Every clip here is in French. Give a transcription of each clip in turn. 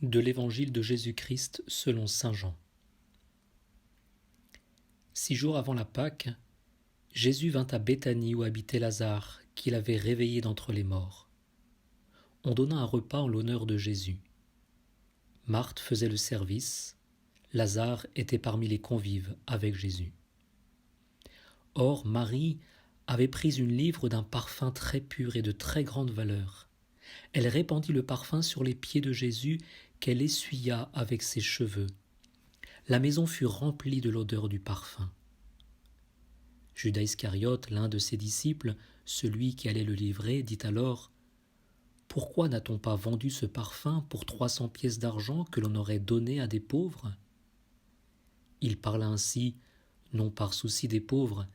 De l'Évangile de Jésus-Christ selon saint Jean. 6 jours avant la Pâque, Jésus vint à Béthanie où habitait Lazare, qu'il avait réveillé d'entre les morts. On donna un repas en l'honneur de Jésus. Marthe faisait le service, Lazare était parmi les convives avec Jésus. Or, Marie avait pris une livre d'un parfum très pur et de très grande valeur. Elle répandit le parfum sur les pieds de Jésus qu'elle essuya avec ses cheveux. La maison fut remplie de l'odeur du parfum. Judas Iscariote, l'un de ses disciples, celui qui allait le livrer, dit alors « Pourquoi n'a-t-on pas vendu ce parfum pour 300 pièces d'argent que l'on aurait donné à des pauvres ?» Il parla ainsi, non par souci des pauvres,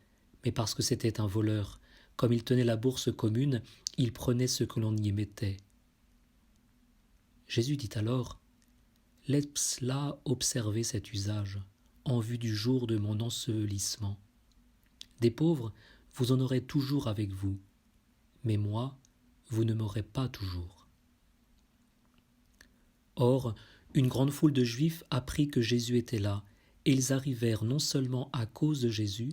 mais parce que c'était un voleur. Comme il tenait la bourse commune, il prenait ce que l'on y mettait. Jésus dit alors « Laisse-la observer cet usage, en vue du jour de mon ensevelissement. Des pauvres, vous en aurez toujours avec vous, mais moi, vous ne m'aurez pas toujours. » Or, une grande foule de Juifs apprit que Jésus était là, et ils arrivèrent non seulement à cause de Jésus,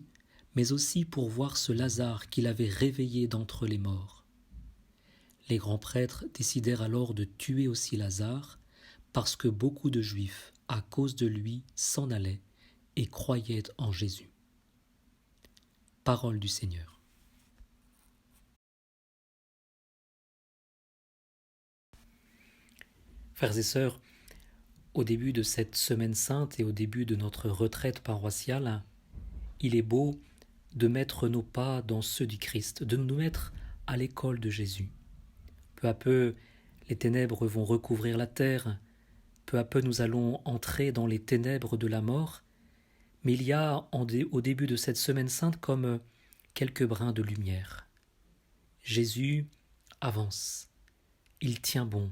mais aussi pour voir ce Lazare qu'il avait réveillé d'entre les morts. Les grands prêtres décidèrent alors de tuer aussi Lazare, parce que beaucoup de Juifs, à cause de lui, s'en allaient et croyaient en Jésus. Parole du Seigneur. Frères et sœurs, au début de cette semaine sainte et au début de notre retraite paroissiale, il est beau de mettre nos pas dans ceux du Christ, de nous mettre à l'école de Jésus. Peu à peu, les ténèbres vont recouvrir la terre, peu à peu nous allons entrer dans les ténèbres de la mort, mais il y a au début de cette semaine sainte comme quelques brins de lumière. Jésus avance, il tient bon,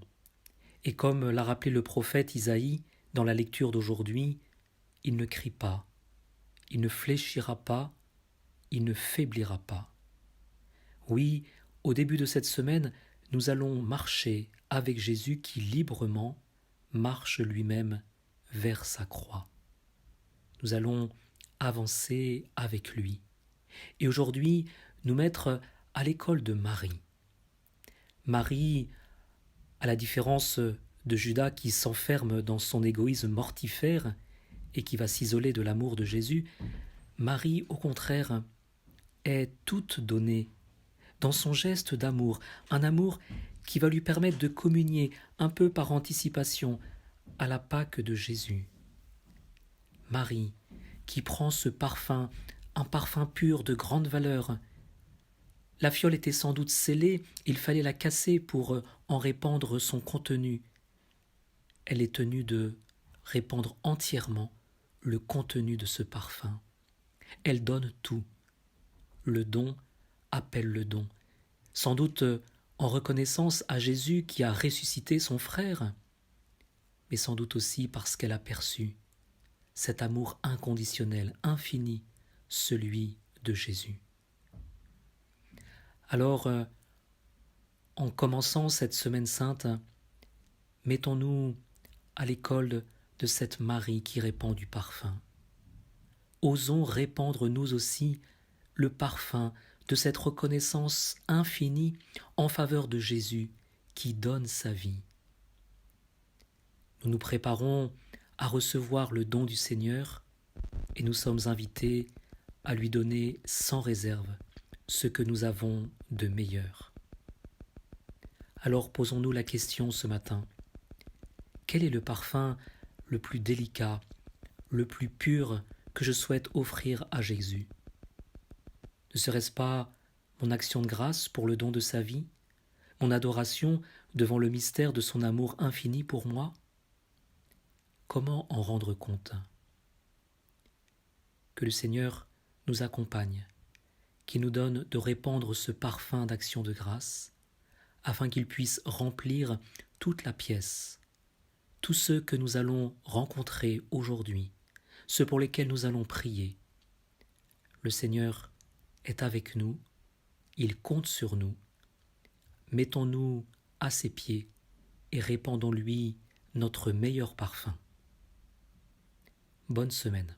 et comme l'a rappelé le prophète Isaïe dans la lecture d'aujourd'hui, il ne crie pas, il ne fléchira pas, il ne faiblira pas. Oui, au début de cette semaine, nous allons marcher avec Jésus qui librement marche lui-même vers sa croix. Nous allons avancer avec lui. Et aujourd'hui, nous mettre à l'école de Marie. Marie, à la différence de Judas qui s'enferme dans son égoïsme mortifère et qui va s'isoler de l'amour de Jésus, Marie, au contraire, est toute donnée dans son geste d'amour, un amour qui va lui permettre de communier un peu par anticipation à la Pâque de Jésus. Marie, qui prend ce parfum, un parfum pur de grande valeur. La fiole était sans doute scellée, il fallait la casser pour en répandre son contenu. Elle est tenue de répandre entièrement le contenu de ce parfum. Elle donne tout. Le don appelle le don. Sans doute en reconnaissance à Jésus qui a ressuscité son frère, mais sans doute aussi parce qu'elle a perçu cet amour inconditionnel, infini, celui de Jésus. Alors, en commençant cette semaine sainte, mettons-nous à l'école de cette Marie qui répand du parfum. Osons répandre nous aussi le parfum de cette reconnaissance infinie en faveur de Jésus qui donne sa vie. Nous nous préparons à recevoir le don du Seigneur et nous sommes invités à lui donner sans réserve ce que nous avons de meilleur. Alors posons-nous la question ce matin. Quel est le parfum le plus délicat, le plus pur que je souhaite offrir à Jésus ? Ne serait-ce pas mon action de grâce pour le don de sa vie, mon adoration devant le mystère de son amour infini pour moi ? Comment en rendre compte ? Que le Seigneur nous accompagne, qu'il nous donne de répandre ce parfum d'action de grâce, afin qu'il puisse remplir toute la pièce, tous ceux que nous allons rencontrer aujourd'hui, ceux pour lesquels nous allons prier. Le Seigneur est avec nous, il compte sur nous. Mettons-nous à ses pieds et répandons-lui notre meilleur parfum. Bonne semaine.